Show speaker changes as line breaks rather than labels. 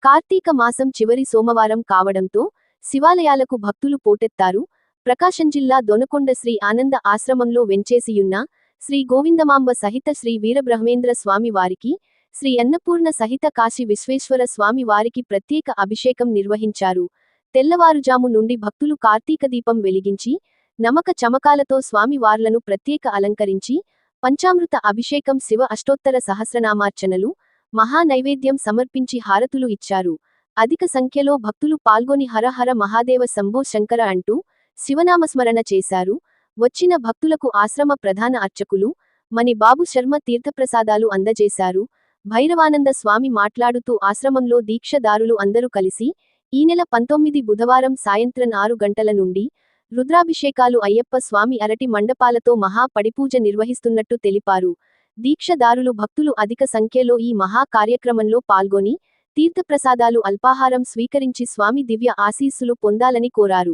కార్తీక మాసం చివరి సోమవారం కావడంతో శివాలయాలకు భక్తులు పోటెత్తారు. ప్రకాశం జిల్లా దొనకొండ శ్రీ ఆనంద ఆశ్రమంలో వెంచేసియున్న శ్రీ గోవిందమాంబ సహిత శ్రీ వీరబ్రహ్మేంద్ర స్వామి వారికి, శ్రీ అన్నపూర్ణ సహిత కాశీ విశ్వేశ్వర స్వామి వారికి ప్రత్యేక అభిషేకం నిర్వహించారు. తెల్లవారుజాము నుండి భక్తులు కార్తీక దీపం వెలిగించి, నమక చమకాలతో స్వామి వార్లను ప్రత్యేక అలంకరించి, పంచామృత అభిషేకం, శివ అష్టోత్తర సహస్రనామార్చనలు, మహా నైవేద్యం సమర్పించి హారతులు ఇచ్చారు. అధిక సంఖ్యలో భక్తులు పాల్గొని హర హర మహాదేవ శంభో శంకర అంటూ శివనామస్మరణ చేశారు. వచ్చిన భక్తులకు ఆశ్రమ ప్రధాన అర్చకులు మణి బాబు శర్మ తీర్థప్రసాదాలు అందజేశారు. భైరవానంద స్వామి మాట్లాడుతూ ఆశ్రమంలో దీక్షదారులు అందరూ కలిసి ఈ నెల 19 బుధవారం సాయంత్రం 6 గంటల నుండి రుద్రాభిషేకాలు అయ్యప్ప స్వామి అరటి మండపాలతో మహా పడిపూజ నిర్వహిస్తున్నట్టు తెలిపారు. దీక్షదారులు భక్తులు అధిక సంఖ్యలో ఈ మహా కార్యక్రమంలో పాల్గొని తీర్థప్రసాదాలు అల్పాహారం స్వీకరించి స్వామి దివ్య ఆశీస్సులు పొందాలని కోరారు.